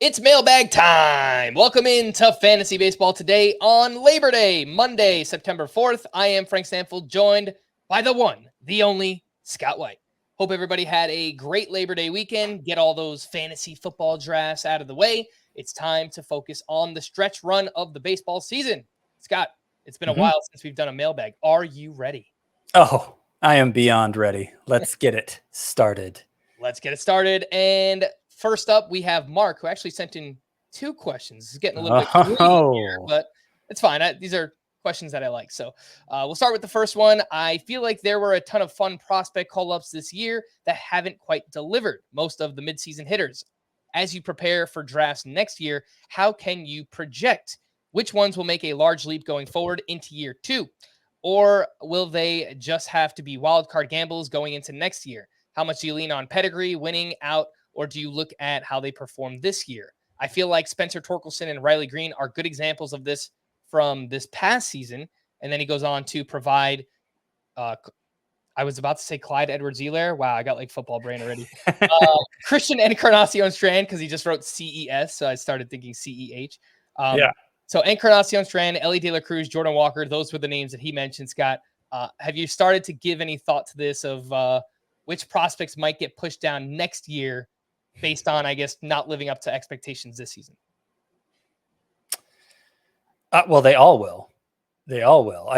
It's mailbag time. Welcome into Fantasy Baseball today on Labor Day, Monday, September 4th. I am Frank Stampfl, joined by the one, the only Scott White. Hope everybody had a great Labor Day weekend. Get all those fantasy football drafts out of the way. It's time to focus on the stretch run of the baseball season. Scott, it's been a while since we've done a mailbag. Are you ready? Oh, I am beyond ready. Let's get it started. Let's get it started. And first up, we have Mark, who actually sent in two questions. It's getting a little bit greedy here, but it's fine. These are questions that I like. So we'll start with the first one. I feel like there were a ton of fun prospect call-ups this year that haven't quite delivered. Most of the midseason hitters. As you prepare for drafts next year, how can you project which ones will make a large leap going forward into year two? Or will they just have to be wildcard gambles going into next year? How much do you lean on pedigree, winning out, or do you look at how they performed this year? I feel like Spencer Torkelson and Riley Green are good examples of this from this past season. And then he goes on to provide, I was about to say Clyde Edwards-Helaire. Wow, I got like football brain already. Christian Encarnacion Strand, because he just wrote CES, so I started thinking CEH. So Encarnacion Strand, Ellie De La Cruz, Jordan Walker, those were the names that he mentioned, Scott. Have you started to give any thought to this of which prospects might get pushed down next year based on, I guess, not living up to expectations this season? Well, they all will. They all will.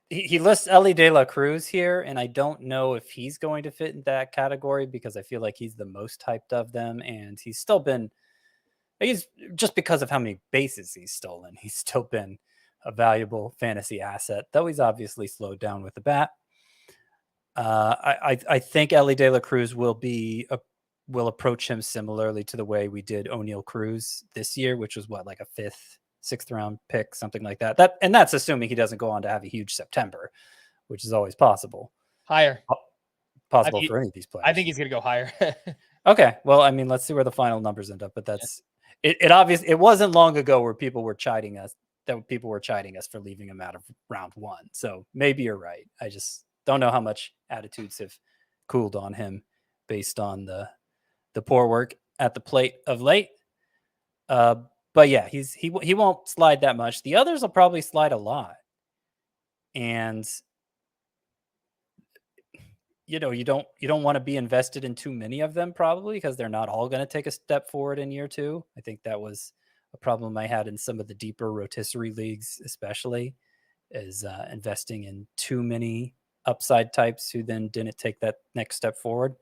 He lists Ellie De La Cruz here, and I don't know if he's going to fit in that category because I feel like he's the most hyped of them, and he's just because of how many bases he's stolen, he's still been a valuable fantasy asset, though he's obviously slowed down with the bat. I think Ellie De La Cruz will approach him similarly to the way we did O'Neal Cruz this year, which was like a sixth round pick, something like that. And that's assuming he doesn't go on to have a huge September, which is always possible. Higher. Possible for any of these players. I think he's going to go higher. Okay. Well, I mean, let's see where the final numbers end up, but that's it. Obviously, it wasn't long ago where people were chiding us for leaving him out of round one. So maybe you're right. I just don't know how much attitudes have cooled on him based on the poor work at the plate of late. But yeah, he won't slide that much. The others will probably slide a lot. And you don't want to be invested in too many of them probably because they're not all going to take a step forward in year two. I think that was a problem I had in some of the deeper rotisserie leagues, especially, is investing in too many upside types who then didn't take that next step forward.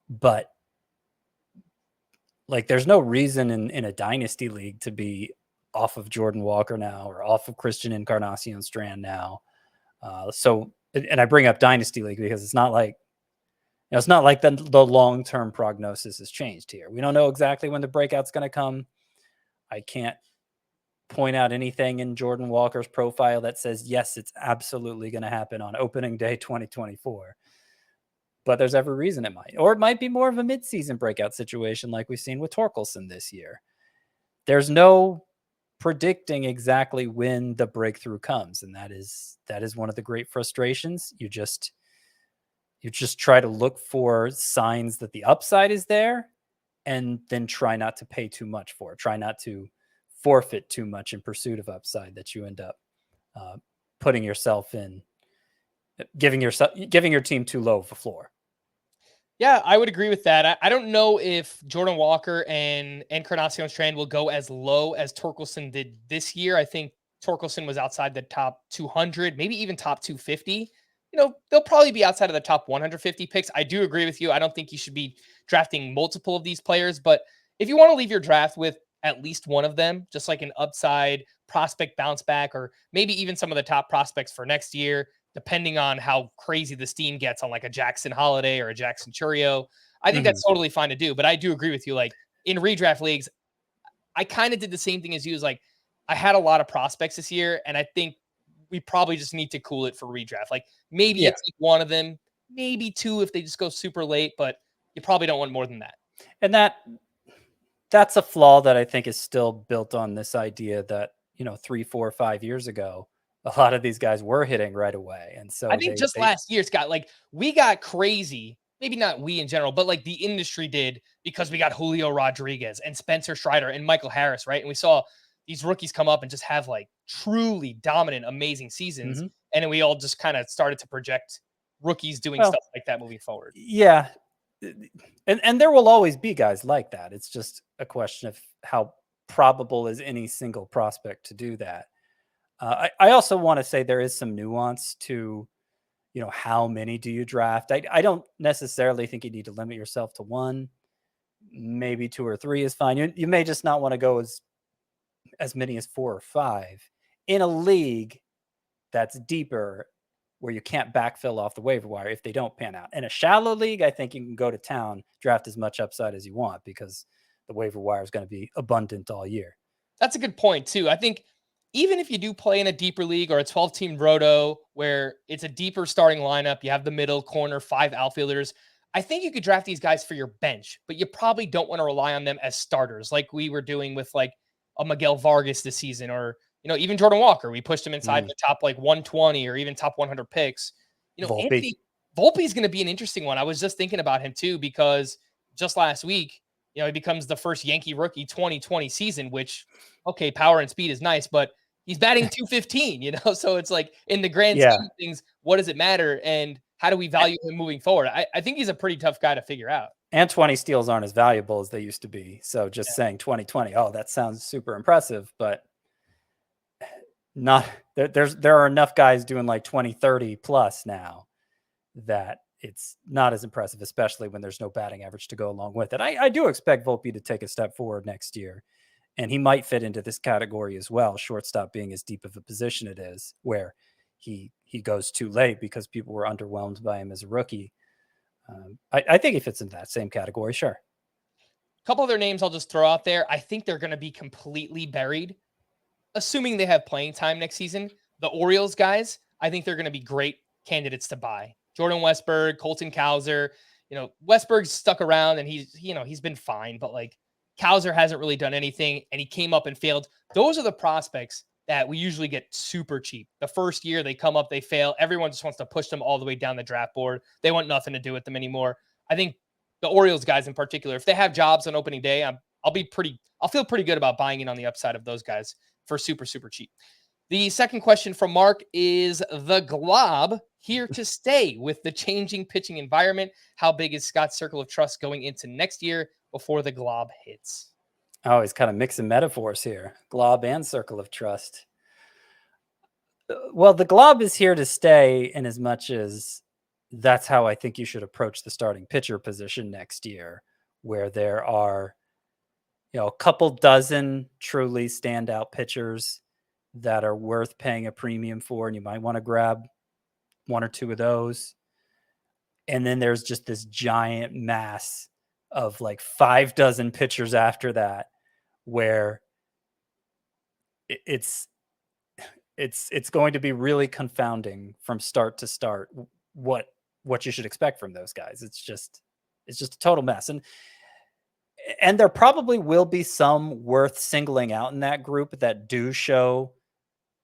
But like, there's no reason in a dynasty league to be off of Jordan Walker now or off of Christian Encarnacion Strand now. And I bring up dynasty league because it's not like the long-term prognosis has changed here. We don't know exactly when the breakout's going to come. I can't point out anything in Jordan Walker's profile that says, yes, it's absolutely going to happen on opening day 2024. But there's every reason it might. Or it might be more of a midseason breakout situation like we've seen with Torkelson this year. There's no predicting exactly when the breakthrough comes, and that is one of the great frustrations. You just try to look for signs that the upside is there, and then try not to pay too much for it. Try not to forfeit too much in pursuit of upside that you end up putting yourself in, giving your team too low of a floor. Yeah, I would agree with that. I don't know if Jordan Walker and Encarnacion Strand will go as low as Torkelson did this year. I think Torkelson was outside the top 200, maybe even top 250. They'll probably be outside of the top 150 picks. I do agree with you. I don't think you should be drafting multiple of these players, but if you want to leave your draft with at least one of them, just like an upside prospect bounce back, or maybe even some of the top prospects for next year, depending on how crazy the steam gets on like a Jackson Holiday or a Jackson Churio, I think that's totally fine to do. But I do agree with you. Like, in redraft leagues, I kind of did the same thing as you. Is like, I had a lot of prospects this year, and I think we probably just need to cool it for redraft. Like, maybe it's like one of them, maybe two if they just go super late, but you probably don't want more than that. And that's a flaw that I think is still built on this idea that, 3, 4, 5 years ago, a lot of these guys were hitting right away. And so I think last year, Scott, like, we got crazy. maybe not we in general, but like the industry did, because we got Julio Rodriguez and Spencer Strider and Michael Harris, right? And we saw these rookies come up and just have like truly dominant, amazing seasons. Mm-hmm. And then we all just kind of started to project rookies doing stuff like that moving forward. Yeah. And there will always be guys like that. It's just a question of how probable is any single prospect to do that. I also want to say there is some nuance to, how many do you draft? I don't necessarily think you need to limit yourself to one. Maybe 2 or 3 is fine. You may just not want to go as many as 4 or 5 in a league that's deeper, where you can't backfill off the waiver wire if they don't pan out. In a shallow league, I think you can go to town, draft as much upside as you want, because the waiver wire is going to be abundant all year. That's a good point too. I think even if you do play in a deeper league or a 12-team roto where it's a deeper starting lineup, you have the middle corner, 5 outfielders, I think you could draft these guys for your bench, but you probably don't want to rely on them as starters like we were doing with like a Miguel Vargas this season, or even Jordan Walker. We pushed him inside the top like 120 or even top 100 picks. Volpe. Volpe is going to be an interesting one. I was just thinking about him too, because just last week, he becomes the first Yankee rookie 2020 season, which, okay, power and speed is nice, but he's batting 215, so it's like in the grand scheme of things, what does it matter? And how do we value him moving forward? I think he's a pretty tough guy to figure out. And 20 steals aren't as valuable as they used to be. So just saying 2020, that sounds super impressive, but not there are enough guys doing like 20-30 plus now that it's not as impressive, especially when there's no batting average to go along with it. I do expect Volpe to take a step forward next year, and he might fit into this category as well, shortstop being as deep of a position it is, where he goes too late because people were underwhelmed by him as a rookie. I think he fits into that same category, sure. A couple other names I'll just throw out there. I think they're going to be completely buried, assuming they have playing time next season. The Orioles guys, I think they're going to be great candidates to buy. Jordan Westburg, Colton Cowser. Westburg's stuck around and he's been fine, but like Cowser hasn't really done anything, and he came up and failed. Those are the prospects that we usually get super cheap. The first year they come up, they fail. Everyone just wants to push them all the way down the draft board. They want nothing to do with them anymore. I think the Orioles guys in particular, if they have jobs on opening day, I'll feel pretty good about buying in on the upside of those guys for super, super cheap. The second question from Mark is the glob here to stay with the changing pitching environment? How big is Scott's circle of trust going into next year before the glob hits? Oh, he's kind of mixing metaphors here. Glob and circle of trust. Well, the glob is here to stay in as much as that's how I think you should approach the starting pitcher position next year, where there are, a couple dozen truly standout pitchers that are worth paying a premium for, and you might want to grab 1 or 2 of those. And then there's just this giant mass of like 5 dozen pitchers after that, where it's going to be really confounding from start to start what you should expect from those guys. It's just a total mess. And there probably will be some worth singling out in that group that do show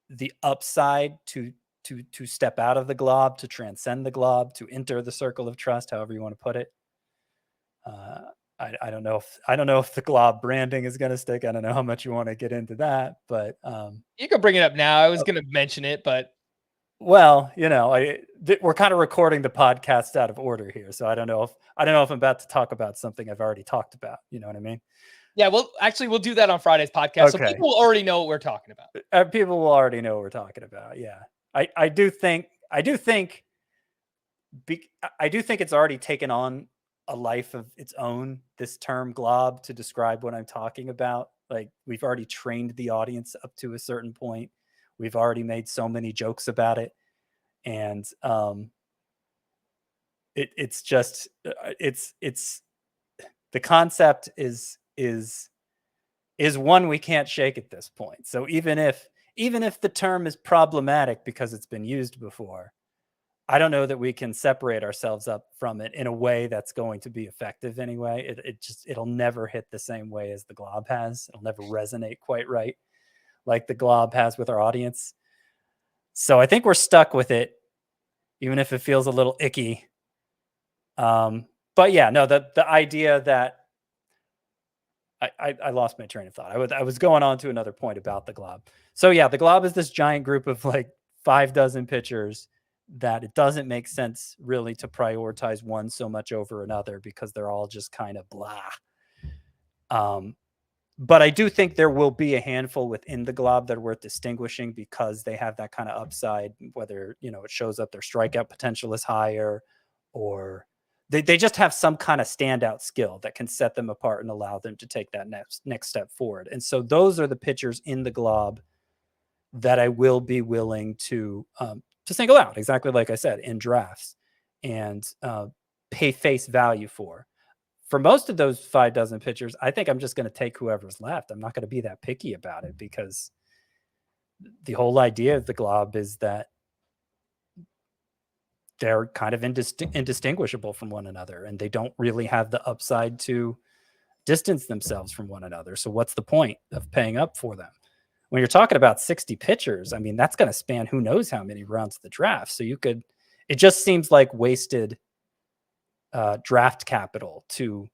the upside to step out of the glob, to transcend the glob, to enter the circle of trust, however you want to put it. I don't know if the glob branding is going to stick. I don't know how much you want to get into that, but you can bring it up now. I was going to mention it, but well, we're kind of recording the podcast out of order here, so I don't know if I'm about to talk about something I've already talked about. You know what I mean? Yeah, well, actually, we'll do that on Friday's podcast, okay. So people will already know what we're talking about. People will already know what we're talking about. Yeah, I do think it's already taken on a life of its own, this term glob, to describe what I'm talking about. Like, we've already trained the audience up to a certain point. We've already made so many jokes about it. And it's the concept is one we can't shake at this point. So even if the term is problematic because it's been used before, I don't know that we can separate ourselves up from it in a way that's going to be effective anyway. It'll never hit the same way as the glob has. It'll never resonate quite right like the glob has with our audience. So I think we're stuck with it, even if it feels a little icky. But yeah, no, the idea that I lost my train of thought. I was going on to another point about the Glob. So yeah, the Glob is this giant group of like 6 pitchers that it doesn't make sense really to prioritize one so much over another because they're all just kind of blah. But I do think there will be a handful within the Glob that are worth distinguishing because they have that kind of upside, whether, you know, it shows up their strikeout potential is higher or they just have some kind of standout skill that can set them apart and allow them to take that next step forward. And so those are the pitchers in the Glob that I will be willing to single out, exactly like I said, in drafts and pay face value for. For most of those 6 pitchers, I think I'm just going to take whoever's left. I'm not going to be that picky about it because the whole idea of the Glob is that they're kind of indistinguishable from one another and they don't really have the upside to distance themselves from one another. So what's the point of paying up for them? When you're talking about 60 pitchers, I mean, that's going to span who knows how many rounds of the draft. So it just seems like wasted draft capital to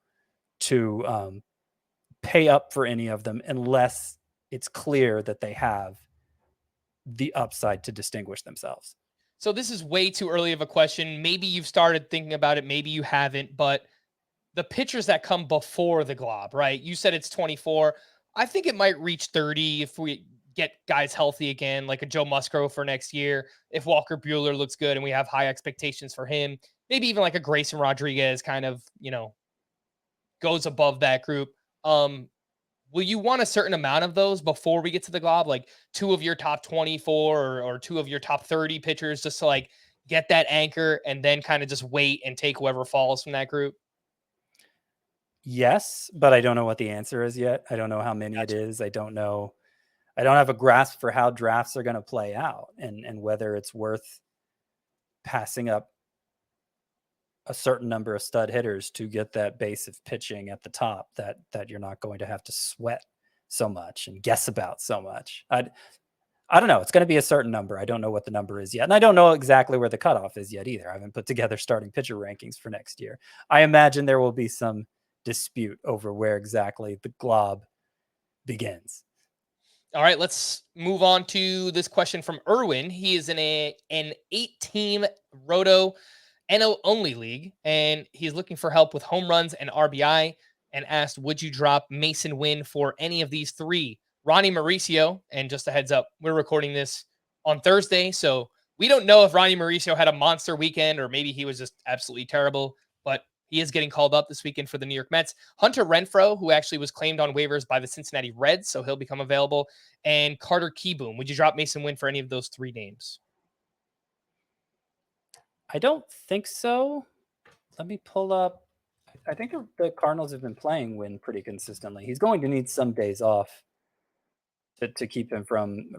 pay up for any of them unless it's clear that they have the upside to distinguish themselves. So this is way too early of a question. Maybe you've started thinking about it. Maybe you haven't, but the pitchers that come before the Glob, right? You said it's 24. I think it might reach 30 if we get guys healthy again, like a Joe Musgrove for next year. If Walker Buehler looks good and we have high expectations for him, maybe even like a Grayson Rodriguez kind of, you know, goes above that group. Will you want a certain amount of those before we get to the Glob, like 2 of your top 24 or 2 of your top 30 pitchers, just to like get that anchor and then kind of just wait and take whoever falls from that group? Yes, but I don't know what the answer is yet. I don't know how many Gotcha. it is. I don't have a grasp for how drafts are going to play out and whether it's worth passing up a certain number of stud hitters to get that base of pitching at the top that you're not going to have to sweat so much and guess about so much. I don't know. It's going to be a certain number. I don't know what the number is yet. And I don't know exactly where the cutoff is yet either. I haven't put together starting pitcher rankings for next year. I imagine there will be some dispute over where exactly the Glob begins. All right, let's move on to this question from Erwin. He is in an 8-team Roto NO only league, and he's looking for help with home runs and RBI, and asked, would you drop Mason Winn for any of these 3? Ronnie Mauricio, and just a heads up, we're recording this on Thursday, so we don't know if Ronnie Mauricio had a monster weekend or maybe he was just absolutely terrible, but he is getting called up this weekend for the New York Mets. Hunter Renfroe, who actually was claimed on waivers by the Cincinnati Reds, so he'll become available, and Carter Keyboom. Would you drop Mason Winn for any of those 3 names? I don't think so. Let me pull up. I think the Cardinals have been playing Winn pretty consistently. He's going to need some days off to keep him from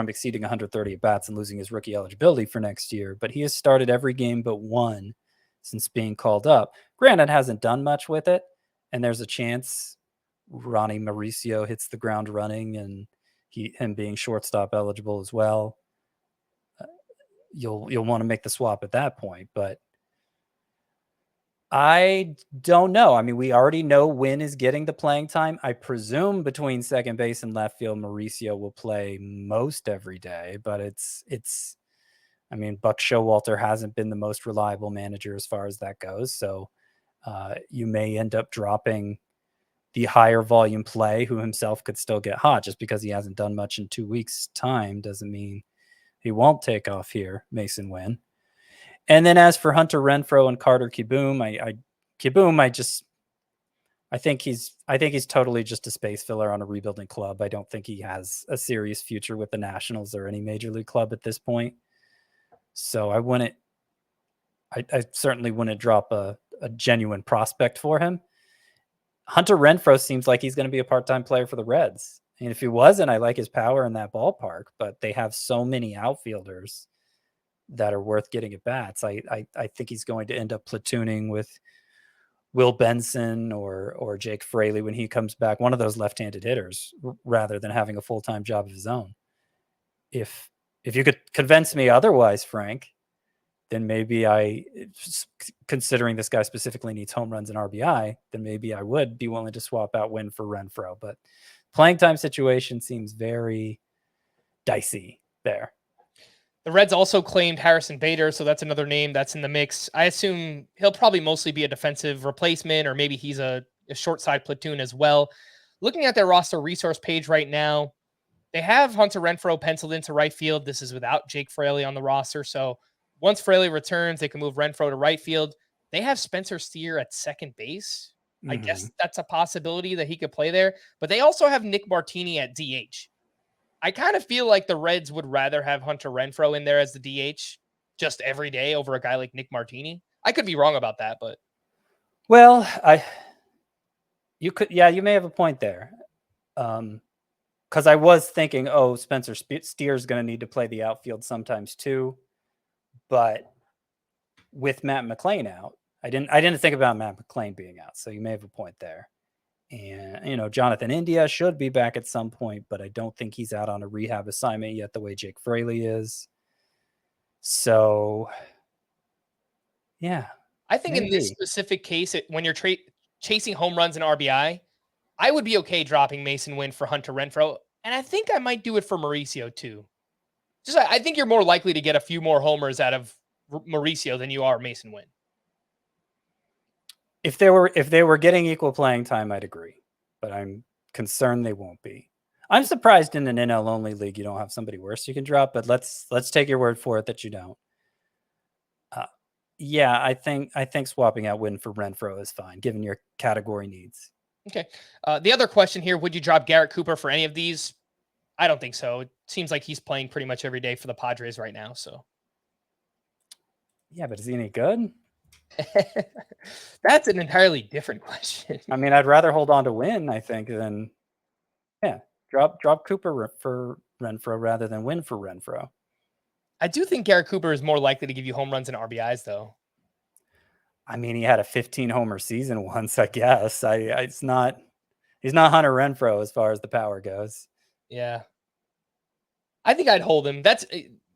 exceeding 130 at bats and losing his rookie eligibility for next year. But he has started every game but one since being called up. Granted, hasn't done much with it, and there's a chance Ronnie Mauricio hits the ground running and him being shortstop eligible as well. You'll want to make the swap at that point, but I don't know. I mean, we already know Winn is getting the playing time. I presume between second base and left field, Mauricio will play most every day, but I mean, Buck Showalter hasn't been the most reliable manager as far as that goes. So you may end up dropping the higher volume play who himself could still get hot. Just because he hasn't done much in 2 weeks time doesn't mean he won't take off here, Mason Winn. And then as for Hunter Renfroe and Carter Keyboom, I think he's totally just a space filler on a rebuilding club. I don't think he has a serious future with the Nationals or any major league club at this point. So I certainly wouldn't drop a genuine prospect for him. Hunter Renfroe seems like he's going to be a part-time player for the Reds. And if he wasn't, I like his power in that ballpark, but they have so many outfielders that are worth getting at bats. I think he's going to end up platooning with Will Benson or Jake Fraley when he comes back, one of those left-handed hitters, rather than having a full-time job of his own. If you could convince me otherwise, Frank, then maybe considering this guy specifically needs home runs and RBI, then maybe I would be willing to swap out Winn for Renfroe. But playing time situation seems very dicey there. The Reds also claimed Harrison Bader, so that's another name that's in the mix. I assume he'll probably mostly be a defensive replacement, or maybe he's a short side platoon as well. Looking at their roster resource page right now, they have Hunter Renfroe penciled into right field. This is without Jake Fraley on the roster, so once Fraley returns, they can move Renfroe to right field. They have Spencer Steer at second base. I guess that's a possibility that he could play there, but they also have Nick Martini at DH. I kind of feel like the Reds would rather have Hunter Renfroe in there as the DH just every day over a guy like Nick Martini. I could be wrong about that, but well, you may have a point there. Because I was thinking, Spencer Steer's going to need to play the outfield sometimes too, but with Matt McClain out, I didn't think about Matt McClain being out, so you may have a point there. And, Jonathan India should be back at some point, but I don't think he's out on a rehab assignment yet the way Jake Fraley is. So, yeah. I think in this specific case, when you're chasing home runs and RBI, I would be okay dropping Mason Winn for Hunter Renfroe, and I think I might do it for Mauricio too. I think you're more likely to get a few more homers out of Mauricio than you are Mason Winn. If they were getting equal playing time, I'd agree, but I'm concerned they won't be. I'm surprised in an NL only league you don't have somebody worse you can drop, but let's take your word for it that you don't. I think swapping out Winn for Renfroe is fine given your category needs. Okay. The other question here: would you drop Garrett Cooper for any of these? I don't think so. It seems like he's playing pretty much every day for the Padres right now. So. Yeah, but is he any good? That's an entirely different question. I mean, I'd rather hold on to Winn, I think, than drop Cooper for Renfroe rather than Winn for Renfroe. I do think Garrett Cooper is more likely to give you home runs and RBIs, though. I mean, he had a 15 homer season once, I guess. He's not Hunter Renfroe as far as the power goes. Yeah. I think I'd hold him. That's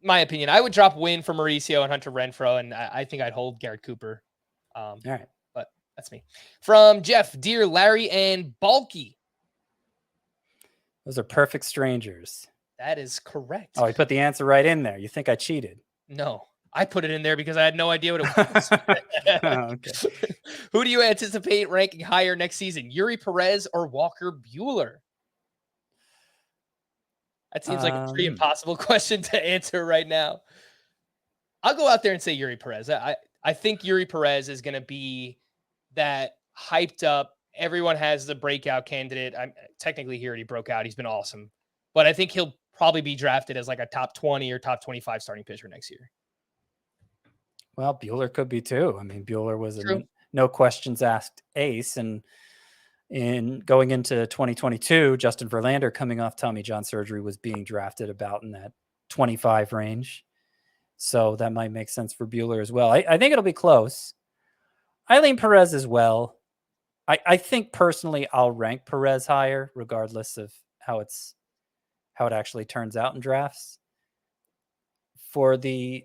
my opinion. I would drop Winn for Mauricio and Hunter Renfroe, and I think I'd hold Garrett Cooper. All right. But that's me. From Jeff, Dear Larry, and Bulky. Those are perfect strangers. That is correct. Oh, he put the answer right in there. You think I cheated? No, I put it in there because I had no idea what it was. Okay. Who do you anticipate ranking higher next season, Eury Perez or Walker Buehler? That seems like a pretty impossible question to answer right now. I'll go out there and say Eury Perez. I think Eury Perez is going to be that hyped up. Everyone has the breakout candidate. Technically, he already broke out. He's been awesome. But I think he'll probably be drafted as like a top 20 or top 25 starting pitcher next year. Well, Buehler could be too. I mean, Buehler was a no questions asked ace. And in going into 2022, Justin Verlander, coming off Tommy John surgery, was being drafted about in that 25 range. So that might make sense for Buehler as well. I think it'll be close. I lean Perez as well. I think personally I'll rank Perez higher, regardless of how it actually turns out in drafts. For the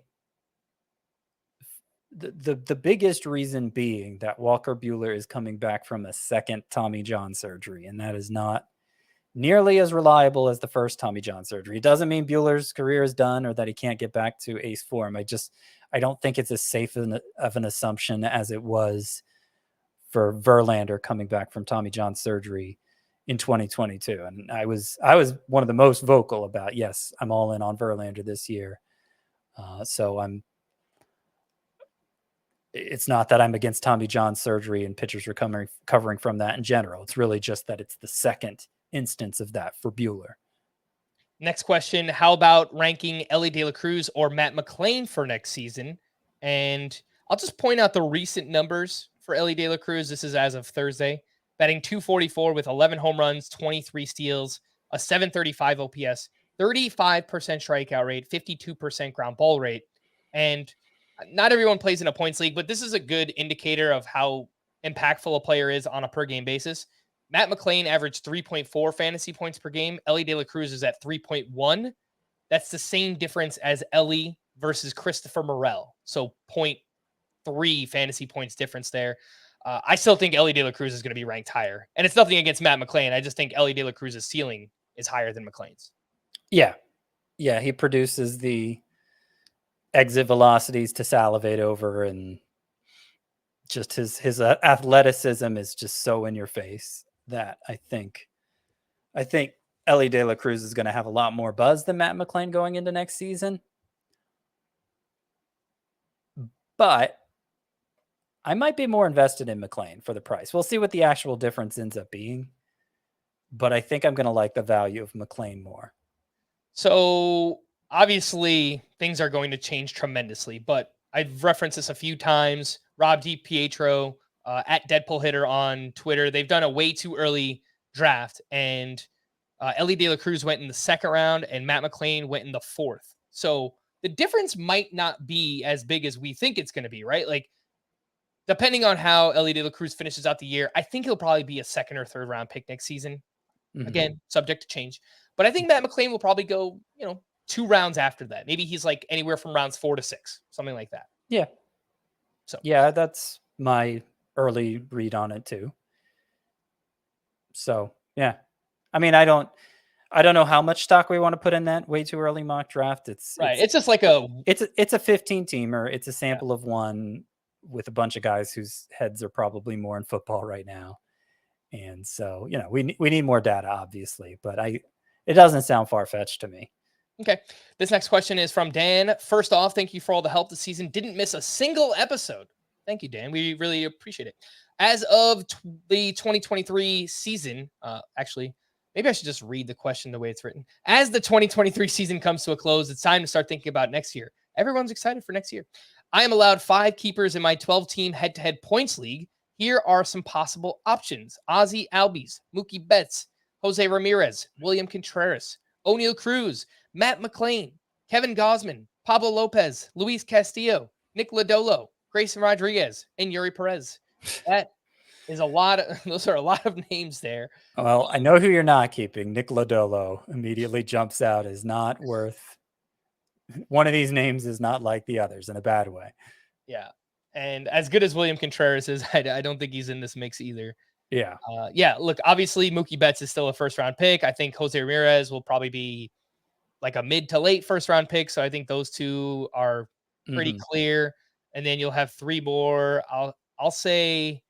biggest reason being that Walker Buehler is coming back from a second Tommy John surgery, and that is not nearly as reliable as the first Tommy John surgery. It doesn't mean Buehler's career is done or that he can't get back to ace form. I don't think it's as safe of an assumption as it was for Verlander coming back from Tommy John surgery in 2022. And I was one of the most vocal about, yes, I'm all in on Verlander this year. It's not that I'm against Tommy John surgery and pitchers recovering from that in general. It's really just that it's the second instance of that for Buehler. Next question. How about ranking Elly De La Cruz or Matt McClain for next season? And I'll just point out the recent numbers for Elly De La Cruz. This is as of Thursday. Batting .244 with 11 home runs, 23 steals, a .735 OPS, 35% strikeout rate, 52% ground ball rate. And not everyone plays in a points league, but this is a good indicator of how impactful a player is on a per game basis. Matt McClain averaged 3.4 fantasy points per game. Elly De La Cruz is at 3.1. That's the same difference as Elly versus Christopher Morel. So 0.3 fantasy points difference there. I still think Ellie De La Cruz is going to be ranked higher. And it's nothing against Matt McLain. I just think Ellie De La Cruz's ceiling is higher than McLain's. Yeah. Yeah. He produces the exit velocities to salivate over, and just his athleticism is just so in your face that I think Ellie De La Cruz is going to have a lot more buzz than Matt McLain going into next season. But I might be more invested in McLain for the price. We'll see what the actual difference ends up being. But I think I'm going to like the value of McLain more. So obviously things are going to change tremendously, but I've referenced this a few times. Rob DiPietro at Deadpool Hitter on Twitter, they've done a way too early draft, and Ellie De La Cruz went in the second round and Matt McLain went in the fourth. So the difference might not be as big as we think it's going to be, right? Like, depending on how Ellie De La Cruz finishes out the year, I think he'll probably be a second or third round pick next season. Mm-hmm. Again, subject to change. But I think Matt McLain will probably go, 2 rounds after that. Maybe he's like anywhere from rounds 4 to 6, something like that. Yeah. So yeah, that's my early read on it too. So yeah, I mean, I don't know how much stock we want to put in that way too early mock draft. It's just like it's a 15 teamer. It's a sample of one with a bunch of guys whose heads are probably more in football right now. And so, we need more data, obviously, but it doesn't sound far-fetched to me. Okay. This next question is from Dan. First off, thank you for all the help this season. Didn't miss a single episode. Thank you, Dan. We really appreciate it. As of the 2023 season, actually, maybe I should just read the question the way it's written. As the 2023 season comes to a close, it's time to start thinking about next year. Everyone's excited for next year. I am allowed 5 keepers in my 12-team head-to-head points league. Here are some possible options: Ozzy Albies, Mookie Betts, Jose Ramirez, William Contreras, O'Neal Cruz, Matt McLain, Kevin Gausman, Pablo Lopez, Luis Castillo, Nick Lodolo, Grayson Rodriguez, and Eury Perez. That is a lot of, those are a lot of names there. Well, I know who you're not keeping. Nick Lodolo immediately jumps out as not worth. One of these names is not like the others in a bad way. Yeah. And as good as William Contreras is, I don't think he's in this mix either. Yeah. Look, obviously Mookie Betts is still a first-round pick. I think Jose Ramirez will probably be like a mid to late first-round pick. So I think those two are pretty clear. And then you'll have 3 more. I'll say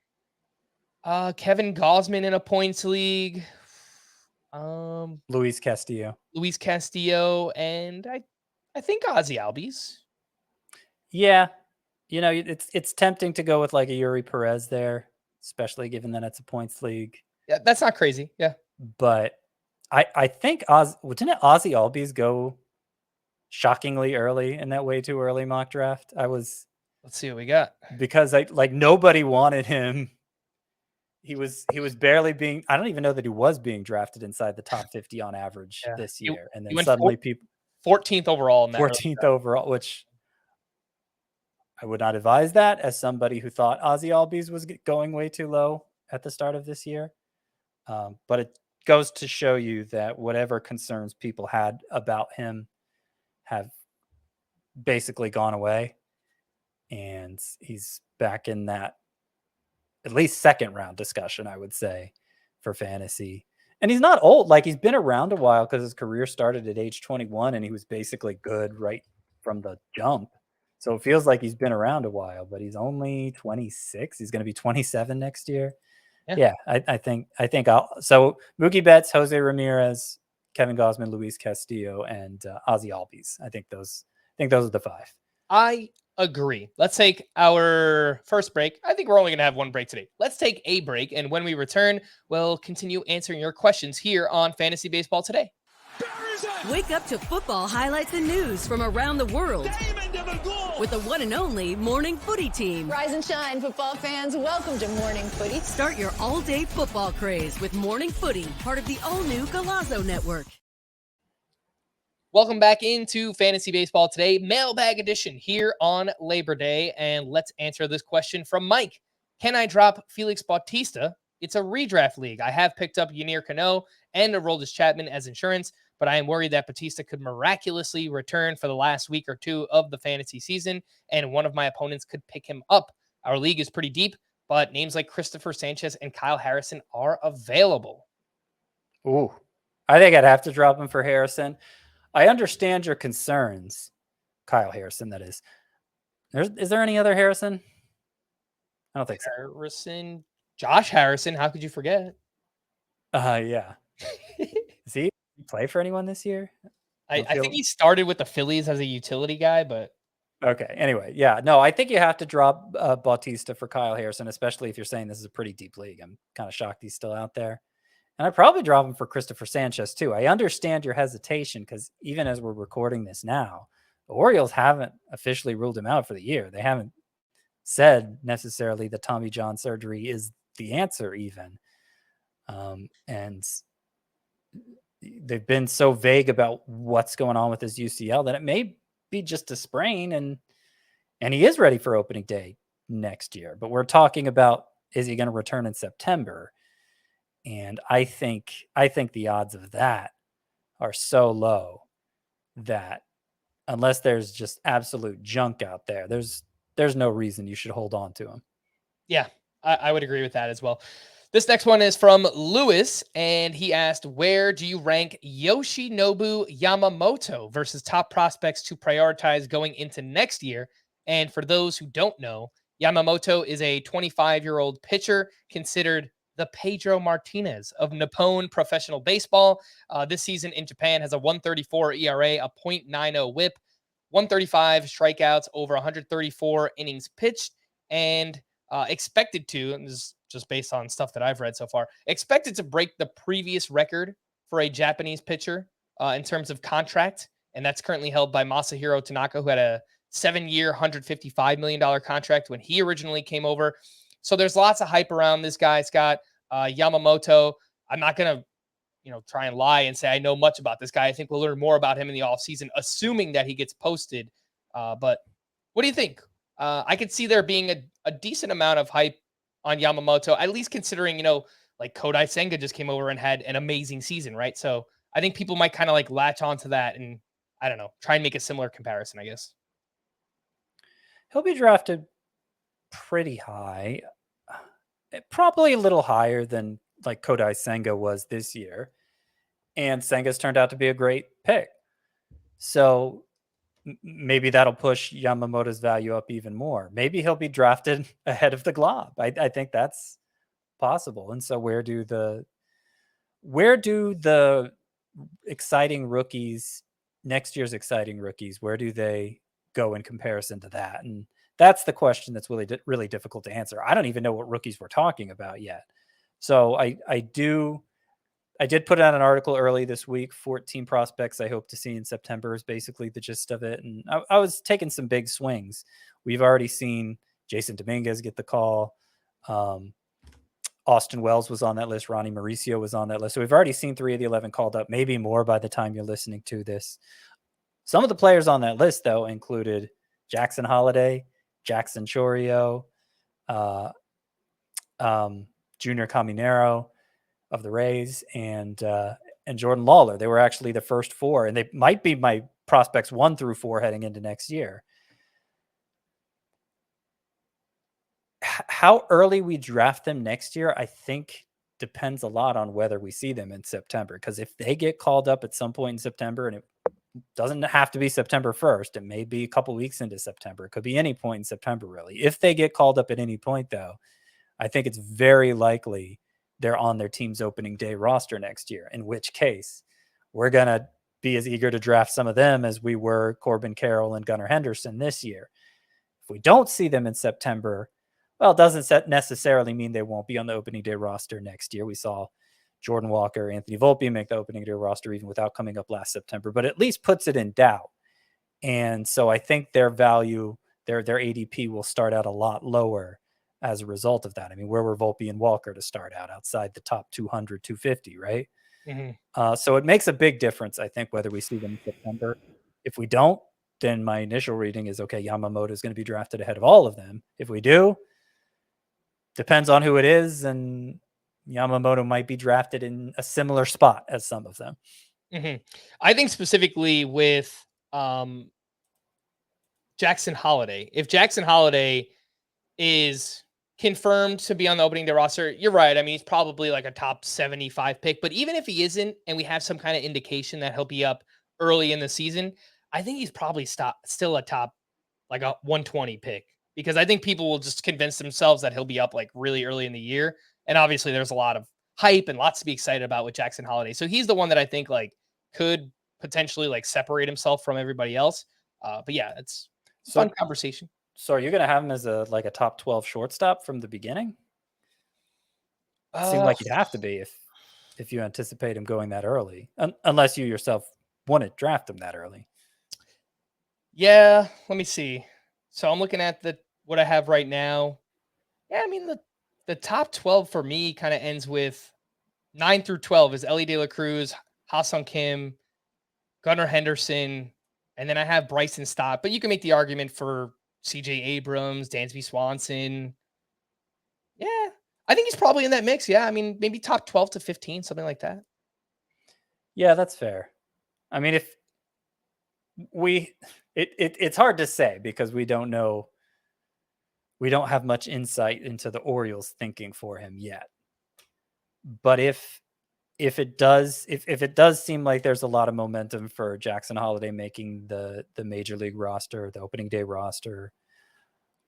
Kevin Gausman in a points league. Luis Castillo, and I think Ozzy Albies. Yeah. It's tempting to go with like a Eury Perez there, especially given that it's a points league. Yeah, that's not crazy. Yeah. But I think didn't Ozzy Albies go shockingly early in that way too early mock draft? Let's see what we got. Because nobody wanted him. He was barely being, I don't even know that he was being drafted inside the top 50 on average this year. And then suddenly people 14th overall in that 14th overall, which I would not advise that as somebody who thought Ozzy Albies was going way too low at the start of this year. But it goes to show you that whatever concerns people had about him have basically gone away. And he's back in that at least second round discussion, I would say, for fantasy. And he's not old. Like, he's been around a while because his career started at age 21 and he was basically good right from the jump. So it feels like he's been around a while, but he's only 26. He's going to be 27 next year. Yeah, I think so Mookie Betts, Jose Ramirez, Kevin Gausman, Luis Castillo, and Ozzy Albies. I think those are the 5. I agree. Let's take our first break. I think we're only going to have one break today. Let's take a break, and when we return, we'll continue answering your questions here on Fantasy Baseball Today. Wake up to football highlights and news from around the world with the one and only Morning Footy team. Rise and shine, football fans. Welcome to Morning Footy. Start your all-day football craze with Morning Footy, part of the all-new Golazo Network. Welcome back into Fantasy Baseball Today, Mailbag edition here on Labor Day. And let's answer this question from Mike. Can I drop Felix Bautista it's a redraft league. I have picked up Yanir Cano and Aroldis Chapman as insurance, but I am worried that Bautista could miraculously return for the last week or two of the fantasy season, and one of my opponents could pick him up. Our league is pretty deep, but names like Christopher Sanchez and Kyle Harrison are available. Ooh, I think I'd have to drop him for Harrison. I understand your concerns, Kyle Harrison, that is. Is there any other Harrison? I don't think so. Harrison, Josh Harrison, how could you forget? Yeah. Does he play for anyone this year? I think he started with the Phillies as a utility guy, but okay. Anyway, yeah, no, I think you have to drop Bautista for Kyle Harrison, especially if you're saying this is a pretty deep league. I'm kind of shocked he's still out there. And I'd probably drop him for Christopher Sanchez too. I understand your hesitation because even as we're recording this now, the Orioles haven't officially ruled him out for the year. They haven't said necessarily that Tommy John surgery is the answer even. And they've been so vague about what's going on with his UCL that it may be just a sprain, and he is ready for opening day next year. But we're talking about, is he going to return in September? And I think the odds of that are so low that unless there's just absolute junk out there, there's no reason you should hold on to him. Yeah, I would agree with that as well. This next one is from Lewis, and he asked, where do you rank Yoshinobu Yamamoto versus top prospects to prioritize going into next year? And for those who don't know, Yamamoto is a 25-year-old pitcher considered the Pedro Martinez of Nippon professional baseball. This season in Japan has a 1.34 ERA, a .90 whip, 135 strikeouts, over 134 innings pitched, and expected to, and this is just based on stuff that I've read so far, expected to break the previous record for a Japanese pitcher in terms of contract. And that's currently held by Masahiro Tanaka, who had a 7-year, $155 million contract when he originally came over. So there's lots of hype around this guy, Scott. Yamamoto, I'm not going to try and lie and say I know much about this guy. I think we'll learn more about him in the offseason, assuming that he gets posted. But what do you think? I could see there being a decent amount of hype on Yamamoto, at least considering, like Kodai Senga just came over and had an amazing season, right? So I think people might kind of like latch onto that and, I don't know, try and make a similar comparison, I guess. He'll be drafted pretty high, probably a little higher than like Kodai Senga was this year. And Senga's turned out to be a great pick. So maybe that'll push Yamamoto's value up even more. Maybe he'll be drafted ahead of the Glob. I think that's possible. And so where do the exciting rookies, next year's exciting rookies, where do they go in comparison to that? And that's the question that's really difficult to answer. I don't even know what rookies we're talking about yet. So I did put out an article early this week, 14 prospects I hope to see in September is basically the gist of it. And I was taking some big swings. We've already seen Jason Dominguez get the call. Austin Wells was on that list. Ronnie Mauricio was on that list. So we've already seen 3 of the 11 called up, maybe more by the time you're listening to this. Some of the players on that list, though, included Jackson Holiday, Jackson Chorio, Junior Caminero of the Rays, and Jordan Lawler. They were actually the first 4, and they might be my prospects 1 through 4 heading into next year. How early we draft them next year, I think depends a lot on whether we see them in September. Because if they get called up at some point in September, and it doesn't have to be September 1st, it may be a couple weeks into September. It could be any point in September, really. If they get called up at any point, though, I think it's very likely they're on their team's opening day roster next year, in which case we're going to be as eager to draft some of them as we were Corbin Carroll and Gunnar Henderson this year. If we don't see them in September, well, it doesn't necessarily mean they won't be on the opening day roster next year. We saw Jordan Walker, Anthony Volpe make the opening day roster even without coming up last September, but at least puts it in doubt. And so I think their value, their ADP will start out a lot lower as a result of that. I mean, where were Volpe and Walker to start out? Outside the top 200, 250, right? Mm-hmm. So it makes a big difference, I think, whether we see them in September. If we don't, then my initial reading is, okay, Yamamoto is going to be drafted ahead of all of them. If we do, depends on who it is and Yamamoto might be drafted in a similar spot as some of them. Mm-hmm. I think specifically with Jackson Holiday, if Jackson Holiday is confirmed to be on the opening day roster, you're right. I mean, he's probably like a top 75 pick, but even if he isn't, and we have some kind of indication that he'll be up early in the season, I think he's probably still a top, like a 120 pick, because I think people will just convince themselves that he'll be up like really early in the year. And obviously there's a lot of hype and lots to be excited about with Jackson Holiday. So he's the one that I think like could potentially like separate himself from everybody else. But yeah, it's a fun conversation. So are you going to have him as a top 12 shortstop from the beginning? It seemed like you'd have to be if you anticipate him going that early, unless you yourself want to draft him that early. Yeah, let me see. So I'm looking at what I have right now. Yeah, I mean the top 12 for me kind of ends with 9 through 12 is Ellie De La Cruz, Ha-Seong Kim, Gunnar Henderson, and then I have Bryson Stott. But you can make the argument for CJ Abrams, Dansby Swanson. Yeah, I think he's probably in that mix. Yeah, I mean, maybe top 12 to 15, something like that. Yeah, that's fair. I mean, if it's hard to say because we don't know. We don't have much insight into the Orioles thinking for him yet. But if it does seem like there's a lot of momentum for Jackson Holiday making the major league roster, the opening day roster,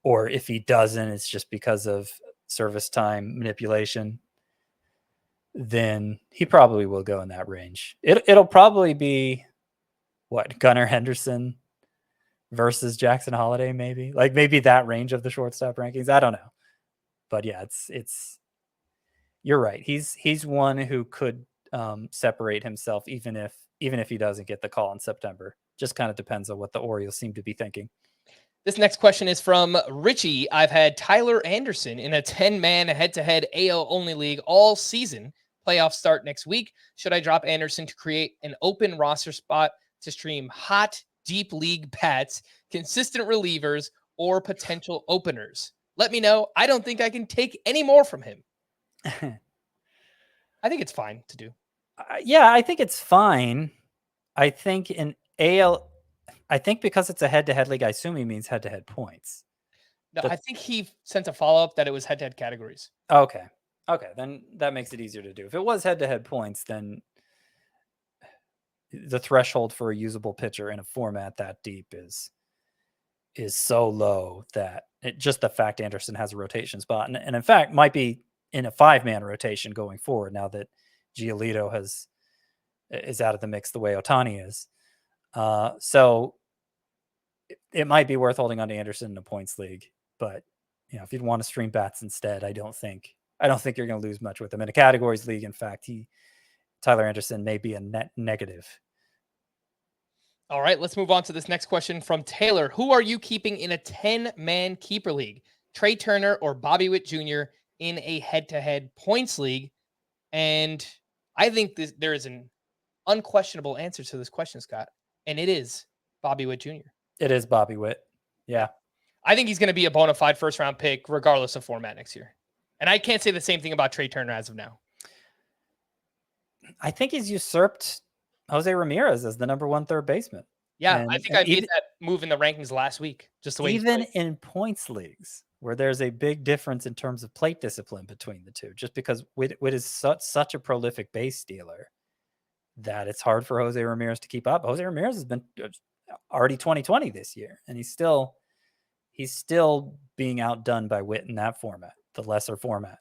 or if he doesn't, it's just because of service time manipulation, then he probably will go in that range. It'll probably be Gunnar Henderson versus Jackson Holiday, maybe that range of the shortstop rankings. I don't know, but yeah, it's you're right. He's one who could separate himself, even if he doesn't get the call in September. Just kind of depends on what the Orioles seem to be thinking. This next question is from Richie. I've had Tyler Anderson in a 10-man head-to-head AL only league all season. Playoffs start next week. Should I drop Anderson to create an open roster spot to stream hot deep league bats, consistent relievers, or potential openers? Let me know. I don't think I can take any more from him. I think it's fine to do. Yeah, I think it's fine. I think in AL, I think because it's a head-to-head league, I assume he means head-to-head points. No, I think he sent a follow-up that it was head-to-head categories. Okay, then that makes it easier to do. If it was head-to-head points, then the threshold for a usable pitcher in a format that deep is so low that just the fact Anderson has a rotation spot, and in fact might be in a 5-man rotation going forward now that Giolito is out of the mix the way Ohtani is. So it might be worth holding on to Anderson in a points league, but if you'd want to stream bats instead, I don't think you're going to lose much with him in a categories league. In fact, Tyler Anderson may be a net negative. All right, let's move on to this next question from Taylor. Who are you keeping in a 10-man keeper league? Trey Turner or Bobby Witt Jr. in a head-to-head points league? And I think there is an unquestionable answer to this question, Scott, and it is Bobby Witt Jr. It is Bobby Witt. Yeah. I think he's going to be a bona fide first-round pick regardless of format next year. And I can't say the same thing about Trey Turner as of now. I think he's usurped Jose Ramirez as the number 1 third baseman. Yeah, I think I made that move in the rankings last week. Just the way even in points leagues where there's a big difference in terms of plate discipline between the two, just because Witt is such a prolific base stealer that it's hard for Jose Ramirez to keep up. Jose Ramirez has been already 2020 this year, and he's still being outdone by Witt in that format, the lesser format.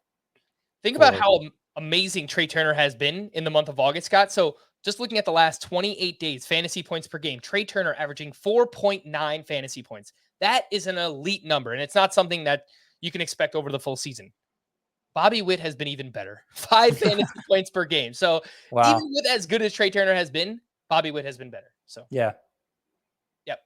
Think about how amazing Trey Turner has been in the month of August, Scott. So just looking at the last 28 days, fantasy points per game, Trey Turner averaging 4.9 fantasy points. That is an elite number, and it's not something that you can expect over the full season. Bobby Witt has been even better. 5 fantasy points per game. So even with as good as Trey Turner has been, Bobby Witt has been better. So yeah. Yep.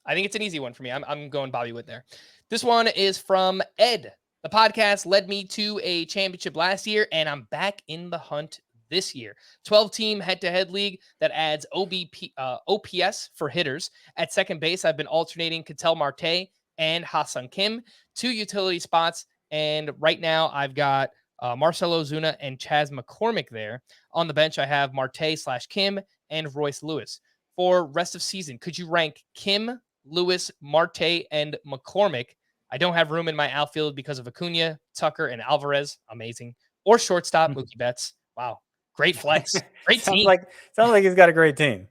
I think it's an easy one for me. I'm going Bobby Witt there. This one is from Ed. The podcast led me to a championship last year, and I'm back in the hunt this year. 12-team head-to-head league that adds OPS for hitters. At second base, I've been alternating Ketel Marte and Ha-Seong Kim, 2 utility spots. And right now I've got Marcelo Zuna and Chaz McCormick there. On the bench, I have Marte/Kim and Royce Lewis. For rest of season, could you rank Kim, Lewis, Marte, and McCormick? I don't have room in my outfield because of Acuna, Tucker, and Alvarez. Amazing. Or shortstop, Mookie Betts. Wow. Great flex. Great sounds team. like he's got a great team.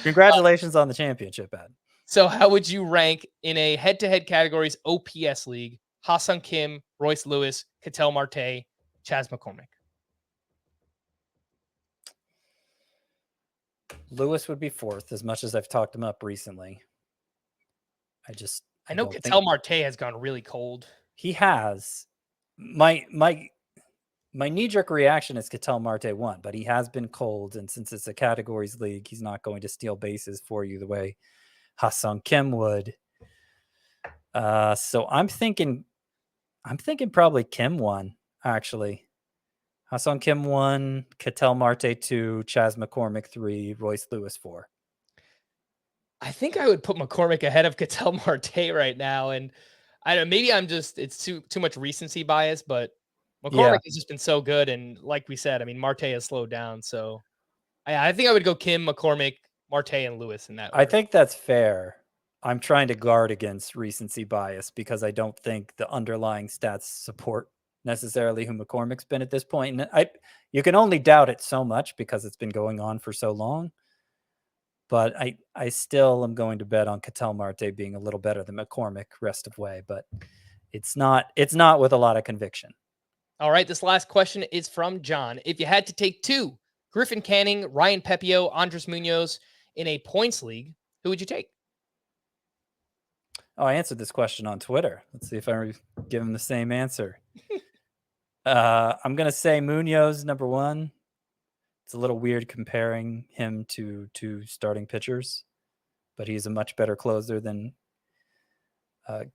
Congratulations on the championship, Ed. So how would you rank in a head-to-head categories OPS league? Ha-Seong Kim, Royce Lewis, Ketel Marte, Chaz McCormick. Lewis would be fourth, as much as I've talked him up recently. I know Ketel Marte has gone really cold. He has. My knee-jerk reaction is Ketel Marte won, but he has been cold, and since it's a categories league, he's not going to steal bases for you the way Ha-Seong Kim would. So I'm thinking probably Kim won, actually. Ha-Seong Kim 1, Ketel Marte 2, Chaz McCormick 3, Royce Lewis 4. I think I would put McCormick ahead of Ketel Marte right now, and I don't know, maybe it's too much recency bias, but McCormick has just been so good, and like we said, I mean Marte has slowed down, so I think I would go Kim, McCormick, Marte, and Lewis in that order. I think that's fair. I'm trying to guard against recency bias because I don't think the underlying stats support necessarily who McCormick's been at this point. And you can only doubt it so much because it's been going on for so long. But I still am going to bet on Ketel Marte being a little better than McCormick rest of way, but it's not with a lot of conviction. All right, this last question is from John. If you had to take two, Griffin Canning, Ryan Pepio, Andres Munoz in a points league, who would you take? Oh, I answered this question on Twitter. Let's see if I give him the same answer. I'm going to say Munoz, number one. It's a little weird comparing him to starting pitchers, but he's a much better closer than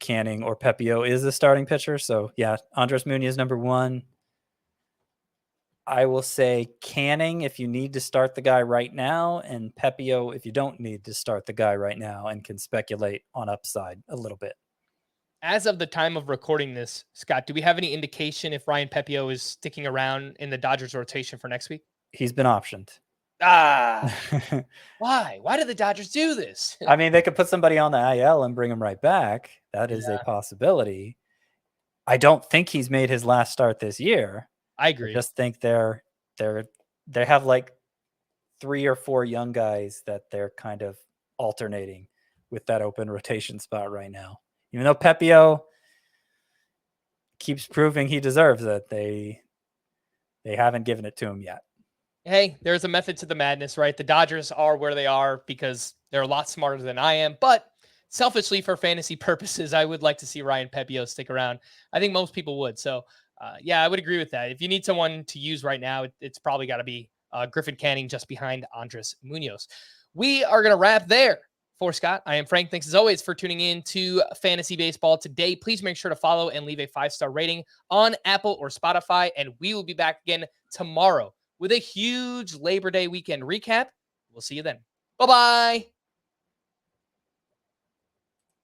Canning or Pepio is a starting pitcher. So, yeah, Andres Munoz, number one. I will say Canning if you need to start the guy right now, and Pepio if you don't need to start the guy right now and can speculate on upside a little bit. As of the time of recording this, Scott, do we have any indication if Ryan Pepio is sticking around in the Dodgers rotation for next week? He's been optioned. Why? Why did the Dodgers do this? I mean, they could put somebody on the IL and bring him right back. That is a possibility. I don't think he's made his last start this year. I agree. I just think they have like 3 or 4 young guys that they're kind of alternating with that open rotation spot right now. Even though Pepio keeps proving he deserves it, they haven't given it to him yet. Hey, there's a method to the madness, right? The Dodgers are where they are because they're a lot smarter than I am. But selfishly, for fantasy purposes, I would like to see Ryan Pepio stick around. I think most people would. So, yeah, I would agree with that. If you need someone to use right now, it's probably got to be Griffin Canning just behind Andres Munoz. We are going to wrap there. For Scott, I am Frank. Thanks as always for tuning in to Fantasy Baseball today. Please make sure to follow and leave a 5-star rating on Apple or Spotify. And we will be back again tomorrow with a huge Labor Day weekend recap. We'll see you then. Bye-bye.